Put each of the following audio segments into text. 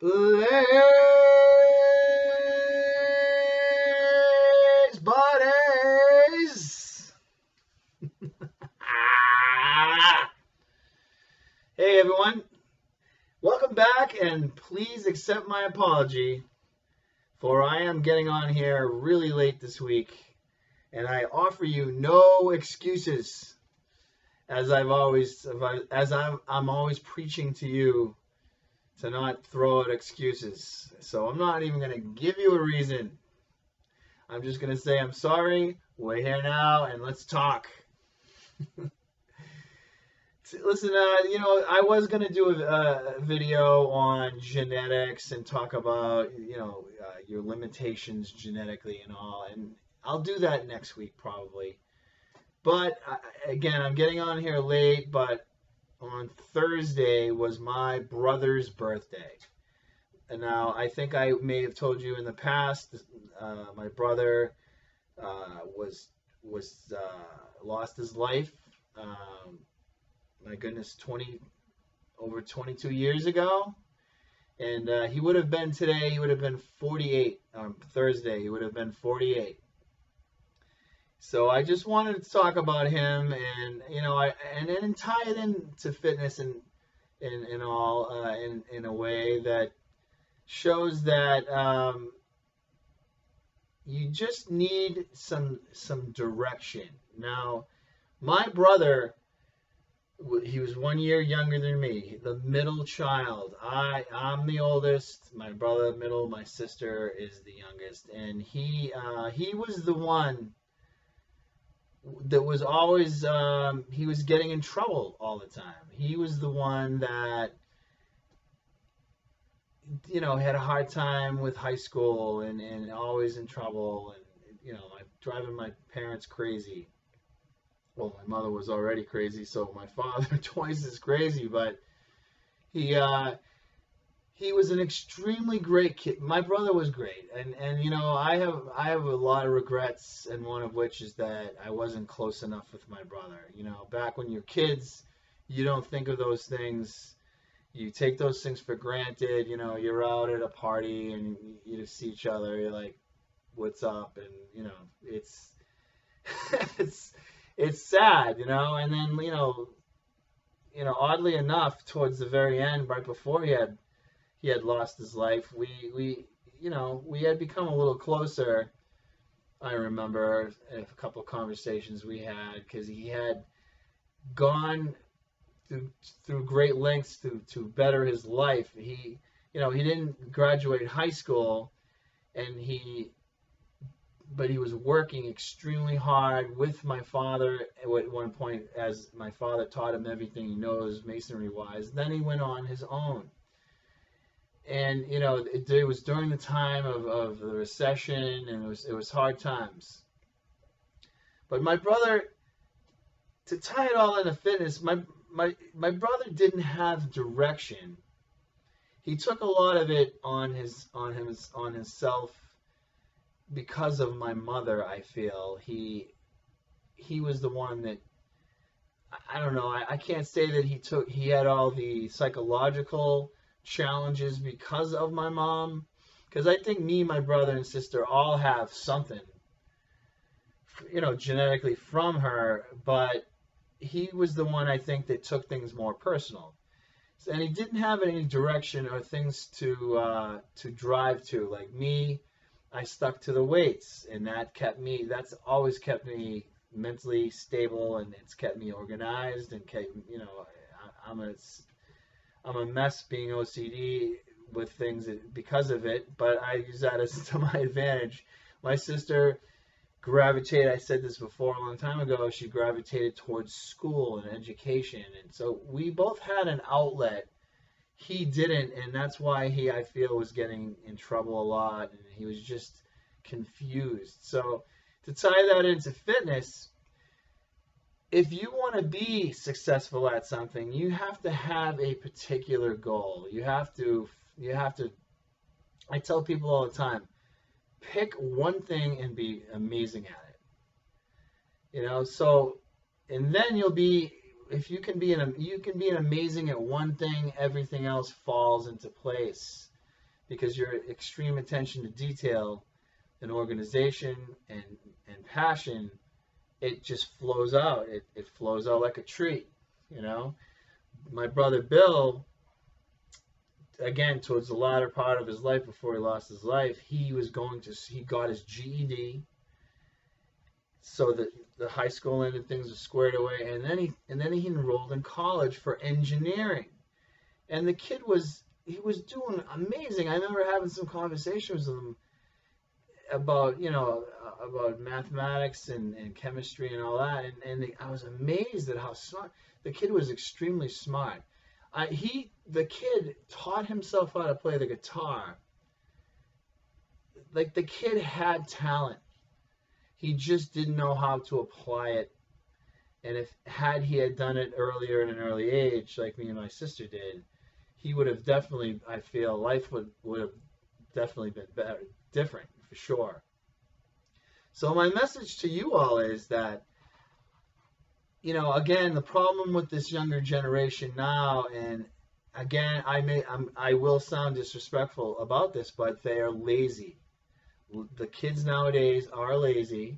Blazebodyz. Hey everyone, welcome back, and please accept my apology for I am getting on here really late this week, and I offer you no excuses, as I'm always preaching to you to not throw out excuses. So I'm not even going to give you a reason. I'm just going to say I'm sorry, we're here now, and let's talk. Listen, I was going to do a video on genetics and talk about, your limitations genetically and all, and I'll do that next week probably. But again, I'm getting on here late, but on Thursday was my brother's birthday. And now I think I may have told you in the past, my brother lost his life. My goodness, over 22 years ago. And he would have been 48 on Thursday. He would have been 48. So I just wanted to talk about him, and and tie it into fitness and all in a way that shows that you just need some direction. Now, my brother, he was 1 year younger than me, the middle child. I'm the oldest, my brother middle, my sister is the youngest, and he was the one that was always, he was getting in trouble all the time. He was the one that, had a hard time with high school and always in trouble, and, driving my parents crazy. Well, my mother was already crazy, so my father twice as crazy, but he was an extremely great kid. My brother was great, and I have a lot of regrets, and one of which is that I wasn't close enough with my brother. Back when you're kids, you don't think of those things. You take those things for granted. You're out at a party and you just see each other. You're like, "What's up?" And it's it's sad, and then oddly enough, towards the very end, right before he had lost his life, we had become a little closer. I remember a couple of conversations we had, because he had gone through great lengths to better his life. He didn't graduate high school, but he was working extremely hard with my father at one point, as my father taught him everything he knows masonry wise. Then he went on his own. And, it was during the time of the recession, and it was hard times. But my brother, to tie it all into fitness, my brother didn't have direction. He took a lot of it on himself because of my mother. I feel he was the one that, I don't know, I can't say that he had all the psychological challenges because of my mom, because I think me, my brother and sister all have something genetically from her, but he was the one, I think, that took things more personal, and he didn't have any direction or things to drive to. Like me, I stuck to the weights, and that's always kept me mentally stable, and it's kept me organized, and I'm a mess being OCD with things because of it, but I use that as to my advantage. My sister gravitated, I said this before a long time ago, she gravitated towards school and education, and so we both had an outlet. He didn't, and that's why I feel, was getting in trouble a lot, and he was just confused. So to tie that into fitness, if you want to be successful at something, you have to have a particular goal. You have to, I tell people all the time, pick one thing and be amazing at it. So, and then if you can be amazing at one thing, everything else falls into place. because your extreme attention to detail and organization and passion, it just flows out. It flows out like a tree, you know. My brother Bill, again, towards the latter part of his life before he lost his life, he got his GED, so that the high school end of things was squared away, and then he enrolled in college for engineering, and the kid was doing amazing. I remember having some conversations with him about about mathematics and chemistry and all that, and I was amazed at how smart the kid was. Extremely smart. The kid taught himself how to play the guitar. Like, the kid had talent. He just didn't know how to apply it. And had he done it earlier at an early age, like me and my sister did, he would have definitely, I feel, life would have definitely been better, different, for sure. So my message to you all is that, again, the problem with this younger generation now, and again, I will sound disrespectful about this, but they are lazy. The kids nowadays are lazy.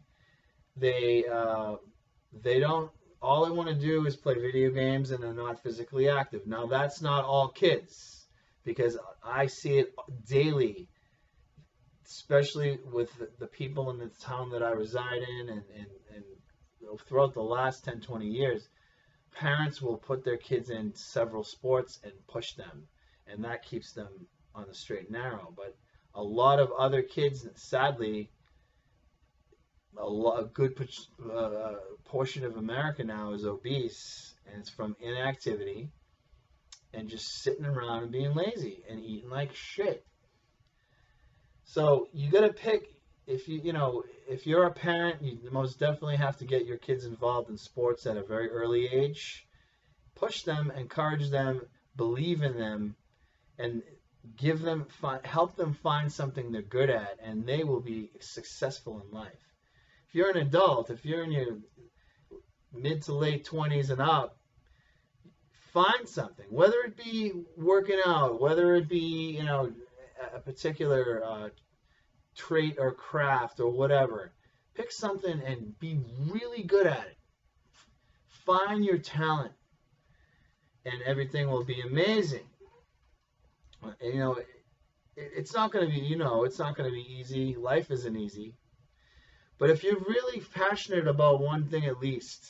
They don't. All they want to do is play video games, and they're not physically active. Now, that's not all kids, because I see it daily, especially with the people in the town that I reside in, and throughout the last 10, 20 years, parents will put their kids in several sports and push them, and that keeps them on the straight and narrow. But a lot of other kids, sadly, a good portion of America now is obese, and it's from inactivity and just sitting around and being lazy and eating like shit. So you got to pick. If you're a parent, you most definitely have to get your kids involved in sports at a very early age. Push them, encourage them, believe in them, and help them find something they're good at, and they will be successful in life. If you're an adult, if you're in your mid to late 20s and up, find something, whether it be working out, whether it be a particular trait or craft or whatever. Pick something and be really good at it. Find your talent, and everything will be amazing. It's not going to be, it's not going to be easy. Life isn't easy. But if you're really passionate about one thing at least,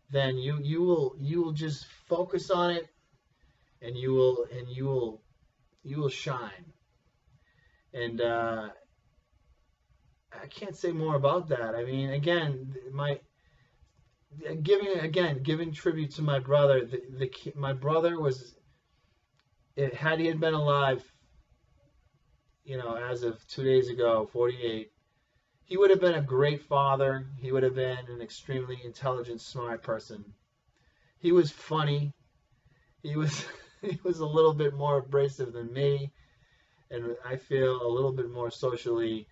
then you will just focus on it, and you will shine. And I can't say more about that. I mean, again, giving tribute to my brother. My brother was, had he been alive, as of 2 days ago, 48, he would have been a great father. He would have been an extremely intelligent, smart person. He was funny. He was a little bit more abrasive than me. And I feel a little bit more socially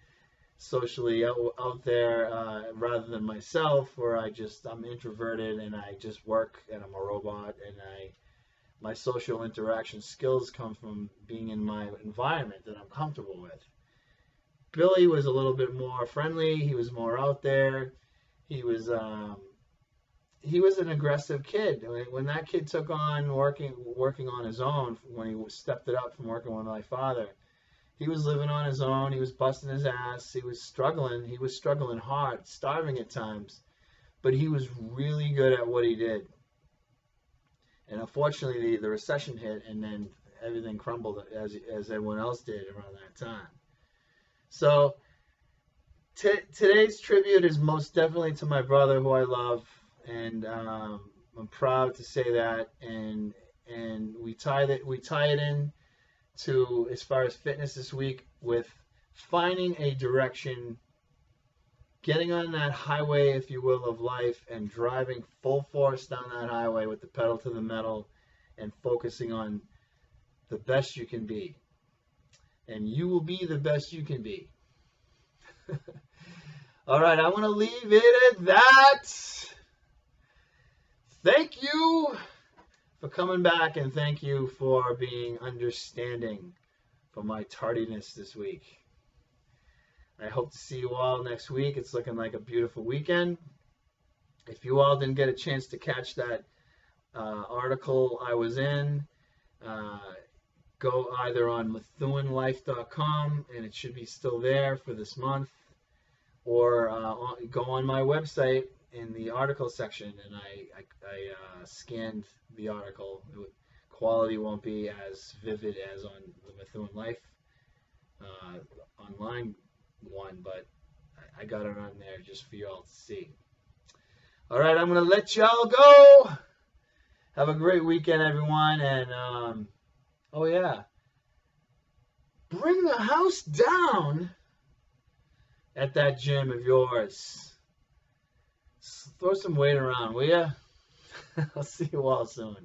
out there rather than myself, where I'm introverted and I just work and I'm a robot, and my social interaction skills come from being in my environment that I'm comfortable with. Billy was a little bit more friendly. He was more out there. He was an aggressive kid. When that kid took on working on his own, when he stepped it up from working with my father, he was living on his own. He was busting his ass. He was struggling. He was struggling hard, starving at times. But he was really good at what he did. And unfortunately, the recession hit, and then everything crumbled as everyone else did around that time. So today's tribute is most definitely to my brother, who I love, and I'm proud to say that. And we tie it in to, as far as fitness this week, with finding a direction, getting on that highway, if you will, of life, and driving full force down that highway with the pedal to the metal, and focusing on the best you can be. And you will be the best you can be. All right, I want to leave it at that. Thank you for coming back, and thank you for being understanding for my tardiness this week. I hope to see you all next week. It's looking like a beautiful weekend. If you all didn't get a chance to catch that article I was in, go either on MethuanLife.com, and it should be still there for this month, or go on my website in the article section, and I scanned the article. Quality won't be as vivid as on the Methuen Life online one, but I got it on there just for you all to see. All right, I'm going to let y'all go. Have a great weekend, everyone. And, oh, yeah. Bring the house down at that gym of yours. Throw some weight around, will ya? I'll see you all soon.